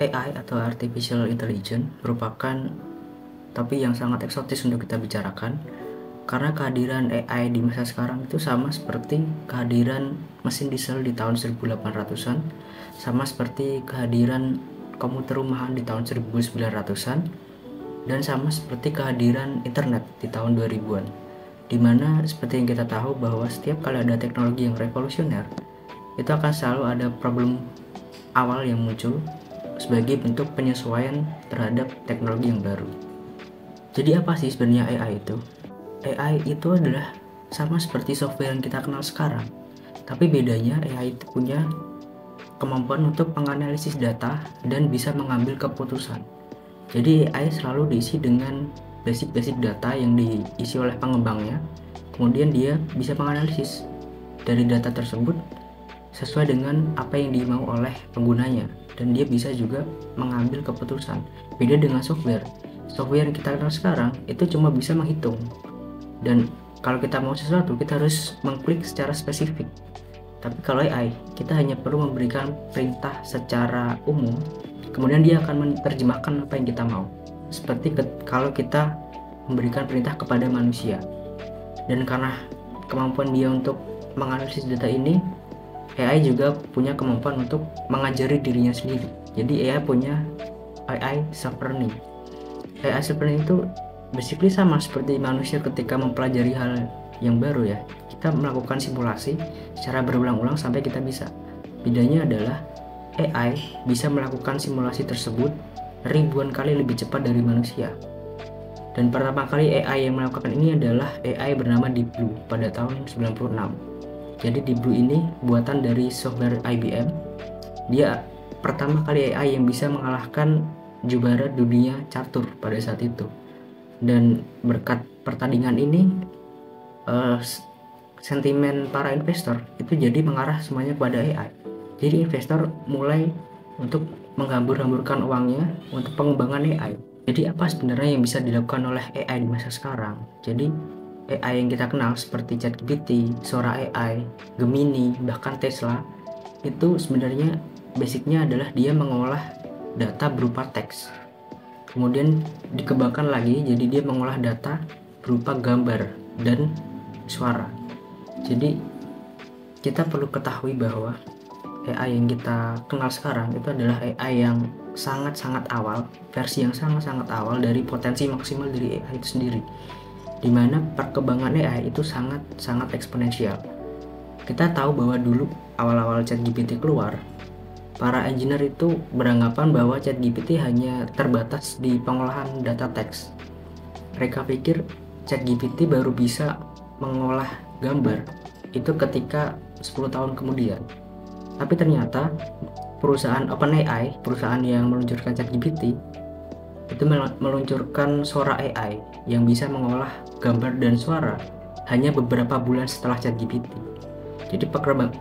AI atau Artificial Intelligence merupakan topik yang sangat eksotis untuk kita bicarakan karena kehadiran AI di masa sekarang itu sama seperti kehadiran mesin diesel di tahun 1800-an, sama seperti kehadiran komputer rumahan di tahun 1900-an, dan sama seperti kehadiran internet di tahun 2000-an. Dimana seperti yang kita tahu bahwa setiap kali ada teknologi yang revolusioner, itu akan selalu ada problem awal yang muncul sebagai bentuk penyesuaian terhadap teknologi yang baru. Jadi apa sih sebenarnya AI itu? AI itu adalah sama seperti software yang kita kenal sekarang, tapi bedanya AI itu punya kemampuan untuk menganalisis data dan bisa mengambil keputusan. Jadi AI selalu diisi dengan basic data yang diisi oleh pengembangnya, kemudian dia bisa menganalisis dari data tersebut sesuai dengan apa yang dimau oleh penggunanya, dan dia bisa juga mengambil keputusan. Beda dengan software yang kita kenal sekarang itu cuma bisa menghitung, dan kalau kita mau sesuatu kita harus mengklik secara spesifik. Tapi kalau AI, kita hanya perlu memberikan perintah secara umum, kemudian dia akan menerjemahkan apa yang kita mau, seperti kalau kita memberikan perintah kepada manusia. Dan karena kemampuan dia untuk menganalisis data ini, AI juga punya kemampuan untuk mengajari dirinya sendiri. Jadi AI punya AI self-learning. AI self-learning itu basically sama seperti manusia ketika mempelajari hal yang baru ya. Kita melakukan simulasi secara berulang-ulang sampai kita bisa. Bedanya adalah AI bisa melakukan simulasi tersebut ribuan kali lebih cepat dari manusia. Dan pertama kali AI yang melakukan ini adalah AI bernama Deep Blue pada tahun 96. Jadi Deep Blue ini buatan dari software IBM. Dia pertama kali AI yang bisa mengalahkan juara dunia catur pada saat itu. Dan berkat pertandingan ini, sentimen para investor itu jadi mengarah semuanya kepada AI. Jadi investor mulai untuk menghambur-hamburkan uangnya untuk pengembangan AI. Jadi apa sebenarnya yang bisa dilakukan oleh AI di masa sekarang? Jadi AI yang kita kenal seperti ChatGPT, Sora AI, Gemini, bahkan Tesla, itu sebenarnya basicnya adalah dia mengolah data berupa teks. Kemudian dikembangkan lagi jadi dia mengolah data berupa gambar dan suara. Jadi kita perlu ketahui bahwa AI yang kita kenal sekarang itu adalah AI yang sangat-sangat awal, versi yang sangat-sangat awal dari potensi maksimal dari AI itu sendiri, dimana perkembangan AI itu sangat-sangat eksponensial. Kita tahu bahwa dulu awal-awal ChatGPT keluar, para engineer itu beranggapan bahwa ChatGPT hanya terbatas di pengolahan data teks. Mereka pikir ChatGPT baru bisa mengolah gambar itu ketika 10 tahun kemudian. Tapi ternyata perusahaan OpenAI, perusahaan yang meluncurkan ChatGPT, itu meluncurkan Sora AI yang bisa mengolah gambar dan suara hanya beberapa bulan setelah ChatGPT. Jadi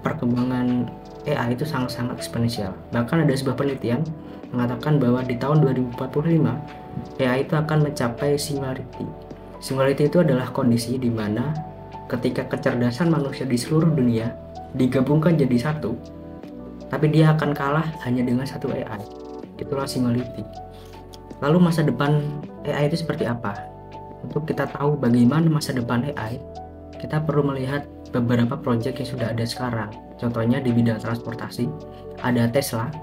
perkembangan AI itu sangat-sangat eksponensial. Bahkan ada sebuah penelitian mengatakan bahwa di tahun 2045 AI itu akan mencapai singularity. Singularity itu adalah kondisi di mana ketika kecerdasan manusia di seluruh dunia digabungkan jadi satu, tapi dia akan kalah hanya dengan satu AI. Itulah singularity. Lalu masa depan AI itu seperti apa? Untuk kita tahu bagaimana masa depan AI, kita perlu melihat beberapa proyek yang sudah ada sekarang. Contohnya di bidang transportasi, ada Tesla.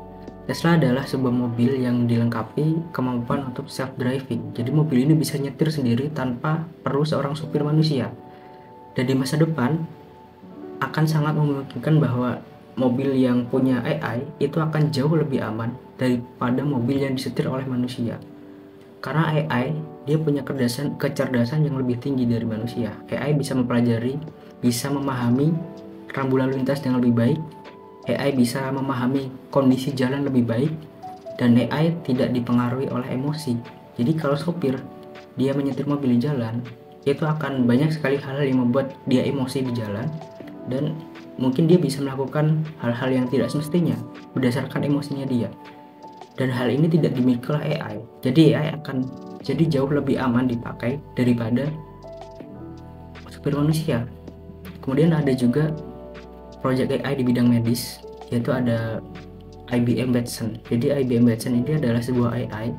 Tesla adalah sebuah mobil yang dilengkapi kemampuan untuk self-driving. Jadi mobil ini bisa nyetir sendiri tanpa perlu seorang supir manusia. Dan di masa depan akan sangat memungkinkan bahwa mobil yang punya AI itu akan jauh lebih aman daripada mobil yang disetir oleh manusia. Karena AI dia punya kecerdasan yang lebih tinggi dari manusia. AI bisa mempelajari, bisa memahami rambu lalu lintas dengan lebih baik. AI bisa memahami kondisi jalan lebih baik, dan AI tidak dipengaruhi oleh emosi. Jadi kalau sopir dia menyetir mobil di jalan, itu akan banyak sekali hal yang membuat dia emosi di jalan, dan mungkin dia bisa melakukan hal-hal yang tidak semestinya berdasarkan emosinya dia. Dan hal ini tidak dimiliki oleh AI. Jadi AI akan jadi jauh lebih aman dipakai daripada supir manusia. Kemudian ada juga proyek AI di bidang medis, yaitu ada IBM Watson. Jadi IBM Watson ini adalah sebuah AI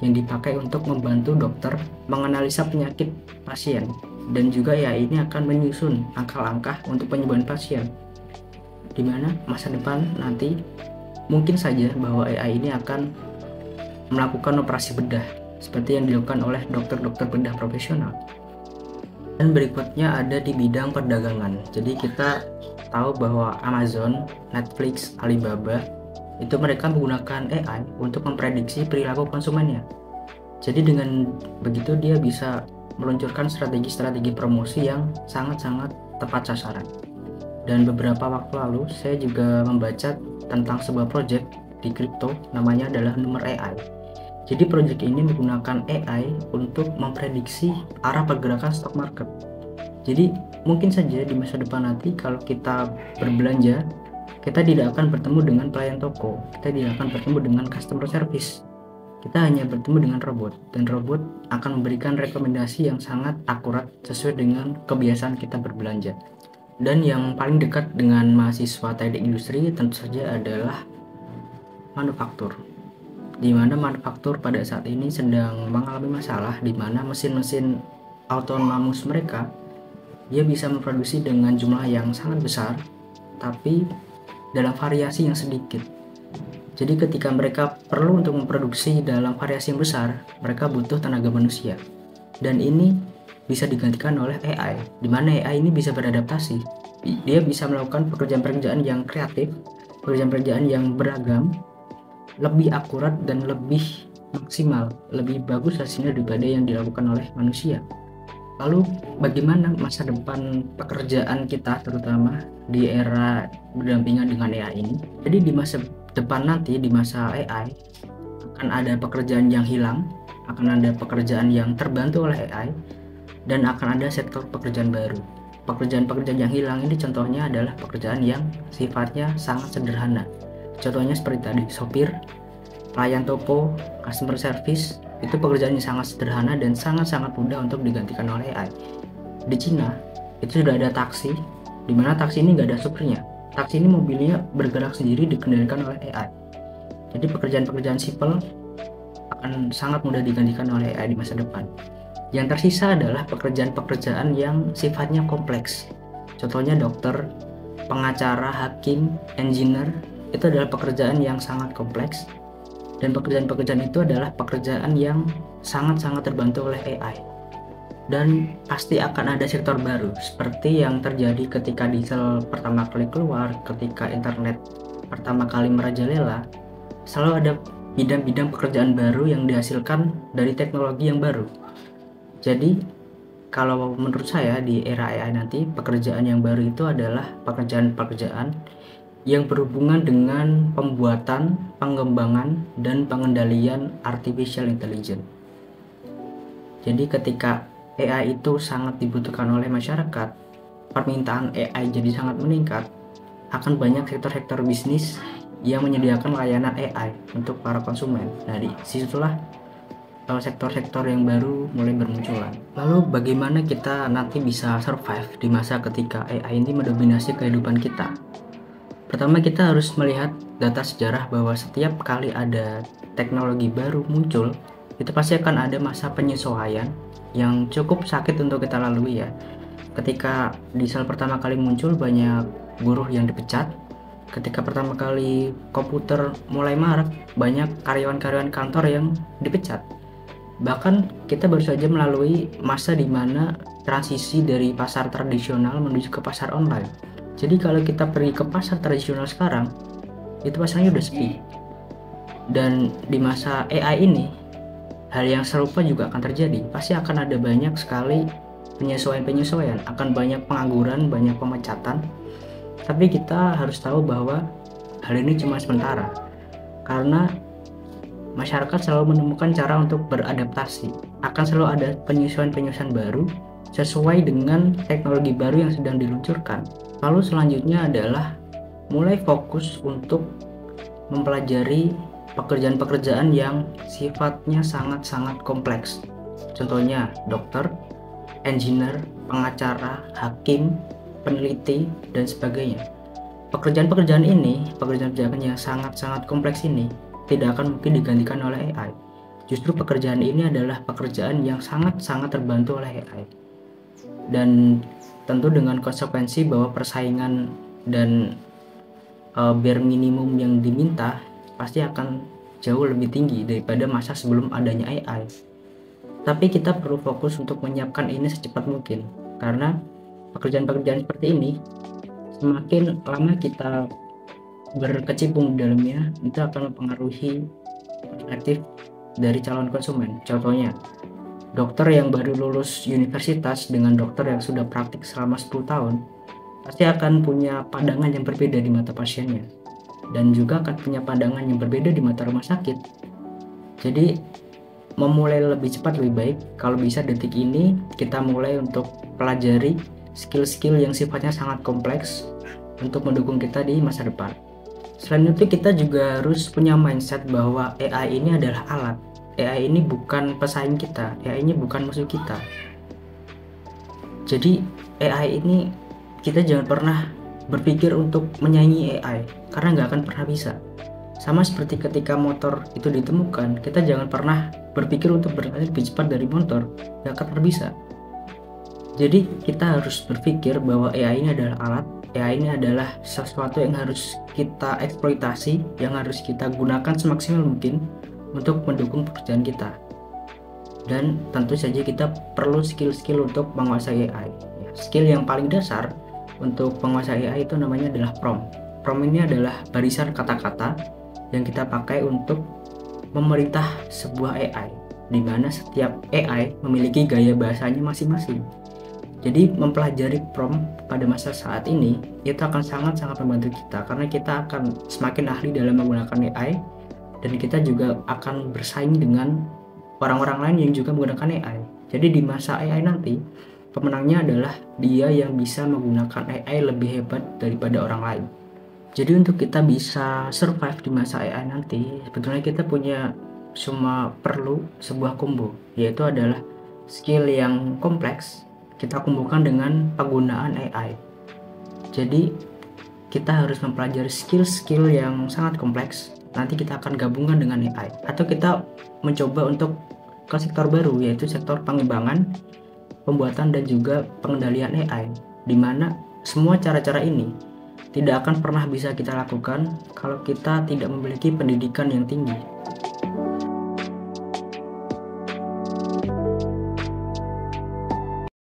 yang dipakai untuk membantu dokter menganalisa penyakit pasien, dan juga AI ini akan menyusun langkah-langkah untuk penyembuhan pasien, dimana masa depan nanti mungkin saja bahwa AI ini akan melakukan operasi bedah seperti yang dilakukan oleh dokter-dokter bedah profesional. Dan berikutnya ada di bidang perdagangan. Jadi kita tahu bahwa Amazon, Netflix, Alibaba itu mereka menggunakan AI untuk memprediksi perilaku konsumennya. Jadi dengan begitu dia bisa meluncurkan strategi-strategi promosi yang sangat-sangat tepat sasaran. Dan beberapa waktu lalu saya juga membaca tentang sebuah project di kripto, namanya adalah Numer AI. Jadi project ini menggunakan AI untuk memprediksi arah pergerakan stock market. Jadi mungkin saja di masa depan nanti kalau kita berbelanja, kita tidak akan bertemu dengan pelayan toko, kita tidak akan bertemu dengan customer service. Kita hanya bertemu dengan robot, dan robot akan memberikan rekomendasi yang sangat akurat sesuai dengan kebiasaan kita berbelanja. Dan yang paling dekat dengan mahasiswa teknik industri tentu saja adalah manufaktur, di mana manufaktur pada saat ini sedang mengalami masalah, di mana mesin-mesin autonomous mereka dia bisa memproduksi dengan jumlah yang sangat besar tapi dalam variasi yang sedikit. Jadi ketika mereka perlu untuk memproduksi dalam variasi yang besar, mereka butuh tenaga manusia, dan ini bisa digantikan oleh AI, di mana AI ini bisa beradaptasi. Dia bisa melakukan pekerjaan-pekerjaan yang kreatif, pekerjaan-pekerjaan yang beragam, lebih akurat dan lebih maksimal, lebih bagus hasilnya daripada yang dilakukan oleh manusia. Lalu bagaimana masa depan pekerjaan kita terutama di era berdampingan dengan AI ini? Jadi di masa depan nanti, di masa AI, akan ada pekerjaan yang hilang, akan ada pekerjaan yang terbantu oleh AI, dan akan ada sektor pekerjaan baru. Pekerjaan-pekerjaan yang hilang ini contohnya adalah pekerjaan yang sifatnya sangat sederhana. Contohnya seperti tadi, sopir, pelayan toko, customer service, itu pekerjaan yang sangat sederhana dan sangat-sangat mudah untuk digantikan oleh AI. Di Cina, itu sudah ada taksi, di mana taksi ini nggak ada supirnya. Taksi ini mobilnya bergerak sendiri, dikendalikan oleh AI. Jadi pekerjaan-pekerjaan sipil akan sangat mudah digantikan oleh AI di masa depan. Yang tersisa adalah pekerjaan-pekerjaan yang sifatnya kompleks. Contohnya dokter, pengacara, hakim, engineer, itu adalah pekerjaan yang sangat kompleks. Dan pekerjaan-pekerjaan itu adalah pekerjaan yang sangat-sangat terbantu oleh AI. Dan pasti akan ada sektor baru, seperti yang terjadi ketika diesel pertama kali keluar, ketika internet pertama kali merajalela. Selalu ada bidang-bidang pekerjaan baru yang dihasilkan dari teknologi yang baru. Jadi kalau menurut saya di era AI nanti, pekerjaan yang baru itu adalah pekerjaan-pekerjaan yang berhubungan dengan pembuatan, pengembangan, dan pengendalian artificial intelligence. Jadi ketika AI itu sangat dibutuhkan oleh masyarakat, permintaan AI jadi sangat meningkat, akan banyak sektor-sektor bisnis yang menyediakan layanan AI untuk para konsumen. Nah, di situlah sektor-sektor yang baru mulai bermunculan. Lalu bagaimana kita nanti bisa survive di masa ketika AI ini mendominasi kehidupan kita? Pertama, kita harus melihat data sejarah bahwa setiap kali ada teknologi baru muncul, itu pasti akan ada masa penyesuaian yang cukup sakit untuk kita lalui ya. Ketika diesel pertama kali muncul, banyak buruh yang dipecat. Ketika pertama kali komputer mulai marak, banyak karyawan-karyawan kantor yang dipecat. Bahkan kita baru saja melalui masa di mana transisi dari pasar tradisional menuju ke pasar online. Jadi kalau kita pergi ke pasar tradisional sekarang, itu pasarnya udah sepi. Dan di masa AI ini, hal yang serupa juga akan terjadi. Pasti akan ada banyak sekali penyesuaian-penyesuaian, akan banyak pengangguran, banyak pemecatan. Tapi kita harus tahu bahwa hal ini cuma sementara. Karena masyarakat selalu menemukan cara untuk beradaptasi. Akan selalu ada penyesuaian-penyesuaian baru sesuai dengan teknologi baru yang sedang diluncurkan. Lalu selanjutnya adalah mulai fokus untuk mempelajari pekerjaan-pekerjaan yang sifatnya sangat-sangat kompleks. Contohnya dokter, engineer, pengacara, hakim, peneliti, dan sebagainya. Pekerjaan-pekerjaan ini, pekerjaan-pekerjaan yang sangat-sangat kompleks ini tidak akan mungkin digantikan oleh AI. Justru pekerjaan ini adalah pekerjaan yang sangat-sangat terbantu oleh AI. Dan tentu dengan konsekuensi bahwa persaingan dan bare minimum yang diminta pasti akan jauh lebih tinggi daripada masa sebelum adanya AI. Tapi kita perlu fokus untuk menyiapkan ini secepat mungkin, karena pekerjaan-pekerjaan seperti ini semakin lama kita berkecimpung di dalamnya, itu akan mempengaruhi perspektif dari calon konsumen. Contohnya, dokter yang baru lulus universitas dengan dokter yang sudah praktik selama 10 tahun pasti akan punya pandangan yang berbeda di mata pasiennya, dan juga akan punya pandangan yang berbeda di mata rumah sakit. Jadi memulai lebih cepat lebih baik. Kalau bisa detik ini kita mulai untuk pelajari skill-skill yang sifatnya sangat kompleks untuk mendukung kita di masa depan. Selain itu kita juga harus punya mindset bahwa AI ini adalah alat. AI ini bukan pesaing kita, AI ini bukan musuh kita. Jadi AI ini kita jangan pernah berpikir untuk menyaingi AI, karena nggak akan pernah bisa. Sama seperti ketika motor itu ditemukan, kita jangan pernah berpikir untuk berlari lebih cepat dari motor, nggak akan pernah bisa. Jadi kita harus berpikir bahwa AI ini adalah alat, AI ini adalah sesuatu yang harus kita eksploitasi, yang harus kita gunakan semaksimal mungkin untuk mendukung pekerjaan kita. Dan tentu saja kita perlu skill-skill untuk menguasai AI. Skill yang paling dasar untuk menguasai AI itu namanya adalah prompt. Prompt ini adalah barisan kata-kata yang kita pakai untuk memerintah sebuah AI, di mana setiap AI memiliki gaya bahasanya masing-masing. Jadi mempelajari prompt pada masa saat ini itu akan sangat-sangat membantu kita, karena kita akan semakin ahli dalam menggunakan AI, dan kita juga akan bersaing dengan orang-orang lain yang juga menggunakan AI. Jadi di masa AI nanti, pemenangnya adalah dia yang bisa menggunakan AI lebih hebat daripada orang lain. Jadi untuk kita bisa survive di masa AI nanti, sebetulnya kita cuma perlu sebuah combo, yaitu adalah skill yang kompleks kita kumpulkan dengan penggunaan AI. Jadi kita harus mempelajari skill-skill yang sangat kompleks, nanti kita akan gabungkan dengan AI, atau kita mencoba untuk ke sektor baru, yaitu sektor pengembangan, pembuatan, dan juga pengendalian AI, di mana semua cara-cara ini tidak akan pernah bisa kita lakukan kalau kita tidak memiliki pendidikan yang tinggi.